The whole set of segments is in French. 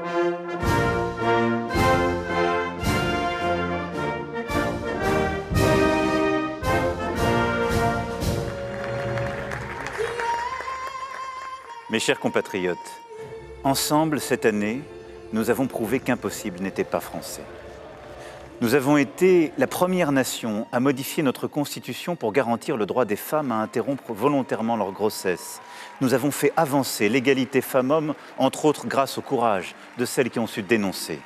Mes chers compatriotes, ensemble, cette année, nous avons prouvé qu'impossible n'était pas français. Nous avons été la première nation à modifier notre constitution pour garantir le droit des femmes à interrompre volontairement leur grossesse. Nous avons fait avancer l'égalité femmes-hommes, entre autres grâce au courage de celles qui ont su dénoncer.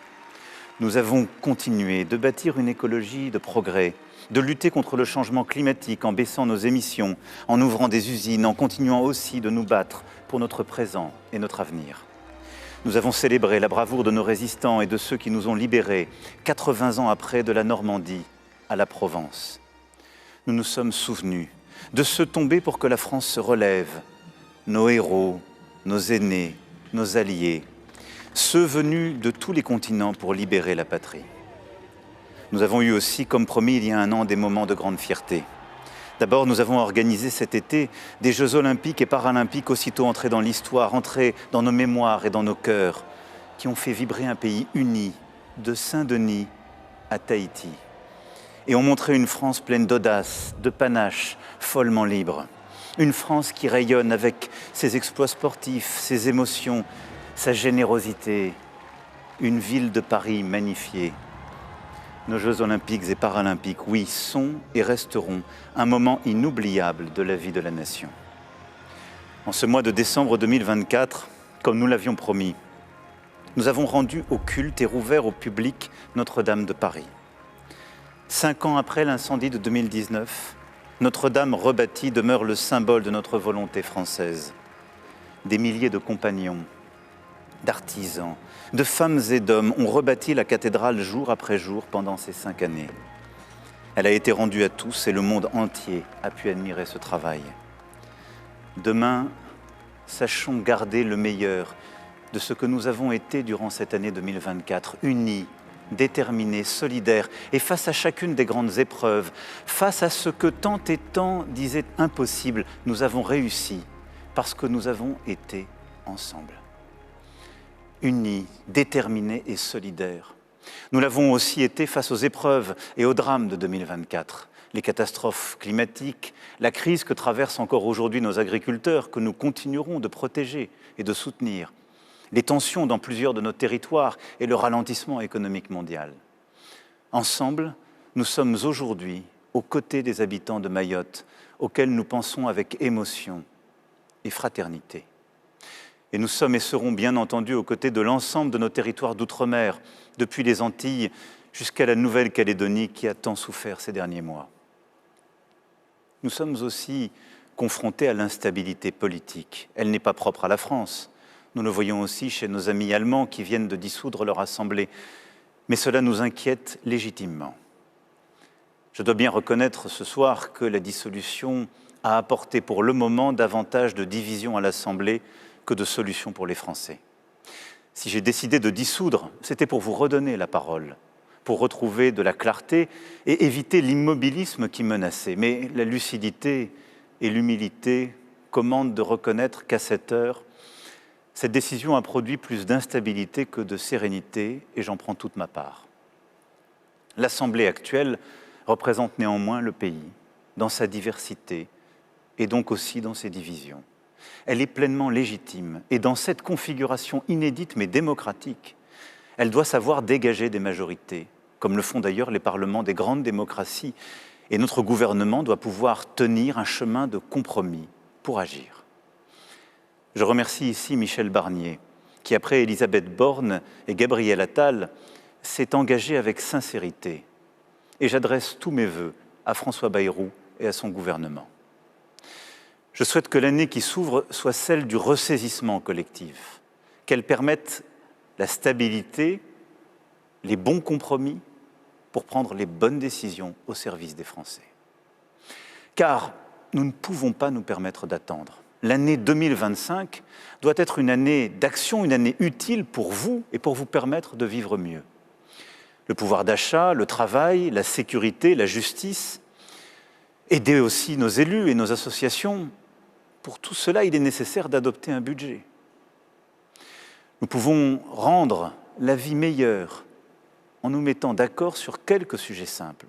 Nous avons continué de bâtir une écologie de progrès, de lutter contre le changement climatique en baissant nos émissions, en ouvrant des usines, en continuant aussi de nous battre pour notre présent et notre avenir. Nous avons célébré la bravoure de nos résistants et de ceux qui nous ont libérés, 80 ans après, de la Normandie à la Provence. Nous nous sommes souvenus de ceux tombés pour que la France se relève, nos héros, nos aînés, nos alliés, ceux venus de tous les continents pour libérer la patrie. Nous avons eu aussi, comme promis il y a un an, des moments de grande fierté. D'abord, nous avons organisé cet été des Jeux olympiques et paralympiques aussitôt entrés dans l'histoire, entrés dans nos mémoires et dans nos cœurs, qui ont fait vibrer un pays uni, de Saint-Denis à Tahiti, et ont montré une France pleine d'audace, de panache, follement libre. Une France qui rayonne avec ses exploits sportifs, ses émotions, sa générosité. Une ville de Paris magnifiée. Nos Jeux olympiques et paralympiques, oui, sont et resteront un moment inoubliable de la vie de la nation. En ce mois de décembre 2024, comme nous l'avions promis, nous avons rendu au culte et rouvert au public Notre-Dame de Paris. 5 ans après l'incendie de 2019, Notre-Dame rebâtie demeure le symbole de notre volonté française. Des milliers de compagnons, d'artisans, de femmes et d'hommes ont rebâti la cathédrale jour après jour pendant ces 5 années. Elle a été rendue à tous et le monde entier a pu admirer ce travail. Demain, sachons garder le meilleur de ce que nous avons été durant cette année 2024, unis, déterminés, solidaires, et face à chacune des grandes épreuves, face à ce que tant et tant disaient impossible, nous avons réussi parce que nous avons été ensemble. Unis, déterminés et solidaires. Nous l'avons aussi été face aux épreuves et aux drames de 2024. Les catastrophes climatiques, la crise que traversent encore aujourd'hui nos agriculteurs, que nous continuerons de protéger et de soutenir, les tensions dans plusieurs de nos territoires et le ralentissement économique mondial. Ensemble, nous sommes aujourd'hui aux côtés des habitants de Mayotte, auxquels nous pensons avec émotion et fraternité. Et nous sommes et serons bien entendu aux côtés de l'ensemble de nos territoires d'outre-mer, depuis les Antilles jusqu'à la Nouvelle-Calédonie qui a tant souffert ces derniers mois. Nous sommes aussi confrontés à l'instabilité politique. Elle n'est pas propre à la France. Nous le voyons aussi chez nos amis allemands qui viennent de dissoudre leur assemblée. Mais cela nous inquiète légitimement. Je dois bien reconnaître ce soir que la dissolution a apporté pour le moment davantage de division à l'Assemblée que de solutions pour les Français. Si j'ai décidé de dissoudre, c'était pour vous redonner la parole, pour retrouver de la clarté et éviter l'immobilisme qui menaçait. Mais la lucidité et l'humilité commandent de reconnaître qu'à cette heure, cette décision a produit plus d'instabilité que de sérénité, et j'en prends toute ma part. L'Assemblée actuelle représente néanmoins le pays, dans sa diversité, et donc aussi dans ses divisions. Elle est pleinement légitime, et dans cette configuration inédite mais démocratique, elle doit savoir dégager des majorités, comme le font d'ailleurs les parlements des grandes démocraties, et notre gouvernement doit pouvoir tenir un chemin de compromis pour agir. Je remercie ici Michel Barnier, qui après Elisabeth Borne et Gabriel Attal, s'est engagé avec sincérité, et j'adresse tous mes vœux à François Bayrou et à son gouvernement. Je souhaite que l'année qui s'ouvre soit celle du ressaisissement collectif, qu'elle permette la stabilité, les bons compromis pour prendre les bonnes décisions au service des Français. Car nous ne pouvons pas nous permettre d'attendre. L'année 2025 doit être une année d'action, une année utile pour vous et pour vous permettre de vivre mieux. Le pouvoir d'achat, le travail, la sécurité, la justice, aider aussi nos élus et nos associations. Pour tout cela, il est nécessaire d'adopter un budget. Nous pouvons rendre la vie meilleure en nous mettant d'accord sur quelques sujets simples.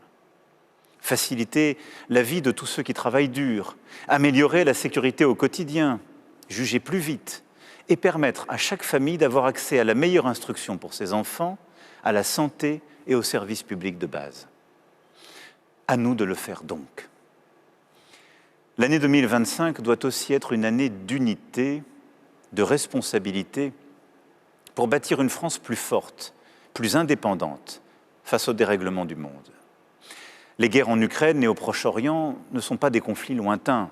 Faciliter la vie de tous ceux qui travaillent dur, améliorer la sécurité au quotidien, juger plus vite et permettre à chaque famille d'avoir accès à la meilleure instruction pour ses enfants, à la santé et aux services publics de base. À nous de le faire donc. L'année 2025 doit aussi être une année d'unité, de responsabilité, pour bâtir une France plus forte, plus indépendante face au dérèglement du monde. Les guerres en Ukraine et au Proche-Orient ne sont pas des conflits lointains.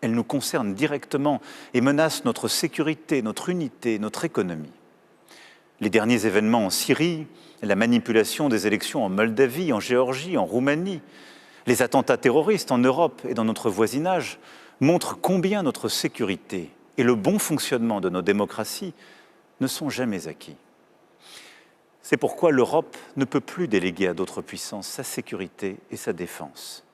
Elles nous concernent directement et menacent notre sécurité, notre unité, notre économie. Les derniers événements en Syrie, la manipulation des élections en Moldavie, en Géorgie, en Roumanie, les attentats terroristes en Europe et dans notre voisinage montrent combien notre sécurité et le bon fonctionnement de nos démocraties ne sont jamais acquis. C'est pourquoi l'Europe ne peut plus déléguer à d'autres puissances sa sécurité et sa défense.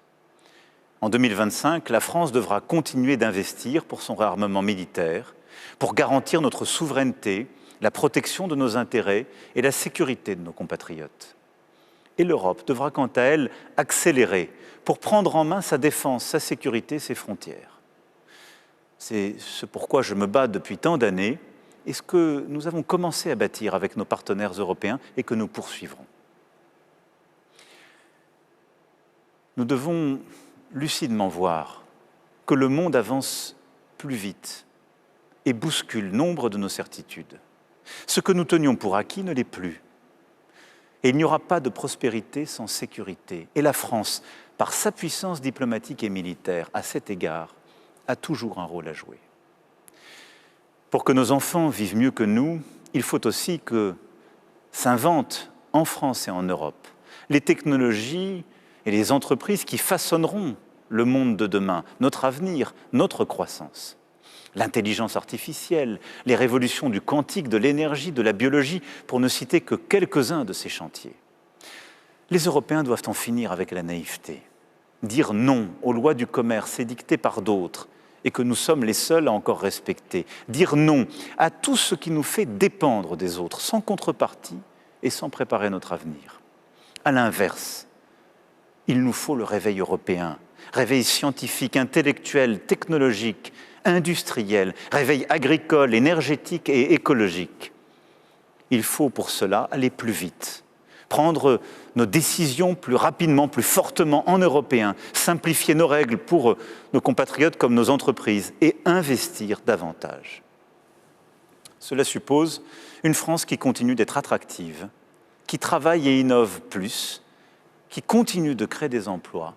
En 2025, la France devra continuer d'investir pour son réarmement militaire, pour garantir notre souveraineté, la protection de nos intérêts et la sécurité de nos compatriotes. Et l'Europe devra quant à elle accélérer pour prendre en main sa défense, sa sécurité, ses frontières. C'est ce pourquoi je me bats depuis tant d'années et ce que nous avons commencé à bâtir avec nos partenaires européens et que nous poursuivrons. Nous devons lucidement voir que le monde avance plus vite et bouscule nombre de nos certitudes. Ce que nous tenions pour acquis ne l'est plus. Et il n'y aura pas de prospérité sans sécurité. Et la France, par sa puissance diplomatique et militaire, à cet égard, a toujours un rôle à jouer. Pour que nos enfants vivent mieux que nous, il faut aussi que s'inventent en France et en Europe les technologies et les entreprises qui façonneront le monde de demain, notre avenir, notre croissance. L'intelligence artificielle, les révolutions du quantique, de l'énergie, de la biologie, pour ne citer que quelques-uns de ces chantiers. Les Européens doivent en finir avec la naïveté. Dire non aux lois du commerce édictées par d'autres et que nous sommes les seuls à encore respecter. Dire non à tout ce qui nous fait dépendre des autres, sans contrepartie et sans préparer notre avenir. À l'inverse, il nous faut le réveil européen, réveil scientifique, intellectuel, technologique, industriel, réveil agricole, énergétique et écologique. Il faut pour cela aller plus vite, prendre nos décisions plus rapidement, plus fortement en européen, simplifier nos règles pour nos compatriotes comme nos entreprises et investir davantage. Cela suppose une France qui continue d'être attractive, qui travaille et innove plus, qui continue de créer des emplois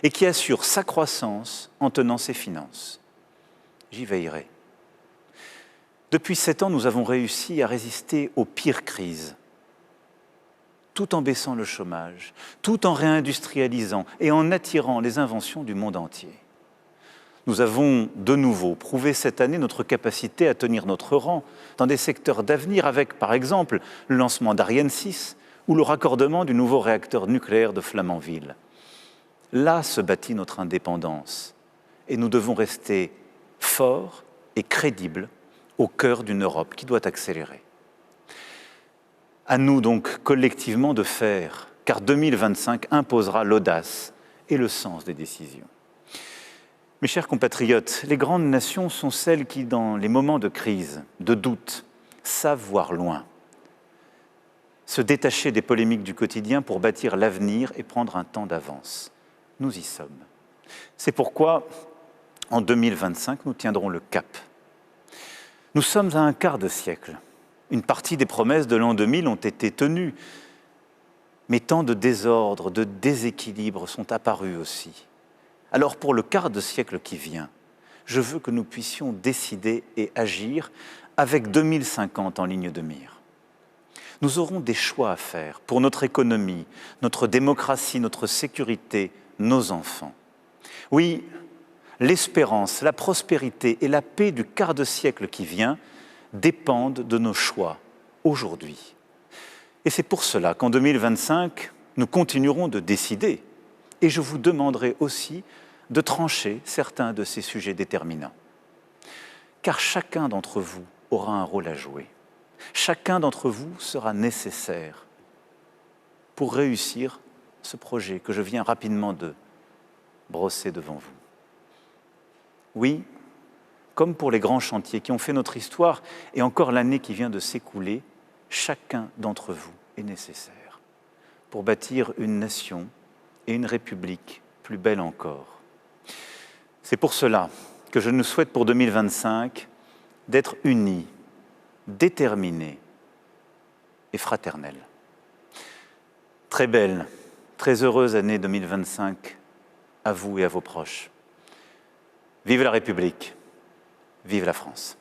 et qui assure sa croissance en tenant ses finances. J'y veillerai. Depuis 7 ans, nous avons réussi à résister aux pires crises, tout en baissant le chômage, tout en réindustrialisant et en attirant les inventions du monde entier. Nous avons de nouveau prouvé cette année notre capacité à tenir notre rang dans des secteurs d'avenir avec, par exemple, le lancement d'Ariane 6 ou le raccordement du nouveau réacteur nucléaire de Flamanville. Là se bâtit notre indépendance et nous devons rester forts et crédibles au cœur d'une Europe qui doit accélérer. À nous donc collectivement de faire, car 2025 imposera l'audace et le sens des décisions. Mes chers compatriotes, les grandes nations sont celles qui, dans les moments de crise, de doute, savent voir loin, se détacher des polémiques du quotidien pour bâtir l'avenir et prendre un temps d'avance. Nous y sommes. C'est pourquoi, en 2025, nous tiendrons le cap. Nous sommes à un quart de siècle. Une partie des promesses de l'an 2000 ont été tenues, mais tant de désordres, de déséquilibres sont apparus aussi. Alors pour le quart de siècle qui vient, je veux que nous puissions décider et agir avec 2050 en ligne de mire. Nous aurons des choix à faire pour notre économie, notre démocratie, notre sécurité, nos enfants. Oui, l'espérance, la prospérité et la paix du quart de siècle qui vient dépendent de nos choix aujourd'hui. Et c'est pour cela qu'en 2025, nous continuerons de décider et je vous demanderai aussi de trancher certains de ces sujets déterminants. Car chacun d'entre vous aura un rôle à jouer. Chacun d'entre vous sera nécessaire pour réussir ce projet que je viens rapidement de brosser devant vous. Oui, comme pour les grands chantiers qui ont fait notre histoire et encore l'année qui vient de s'écouler, chacun d'entre vous est nécessaire pour bâtir une nation et une république plus belle encore. C'est pour cela que je nous souhaite pour 2025 d'être unis, déterminés et fraternels. Très belle, très heureuse année 2025 à vous et à vos proches. Vive la République, vive la France.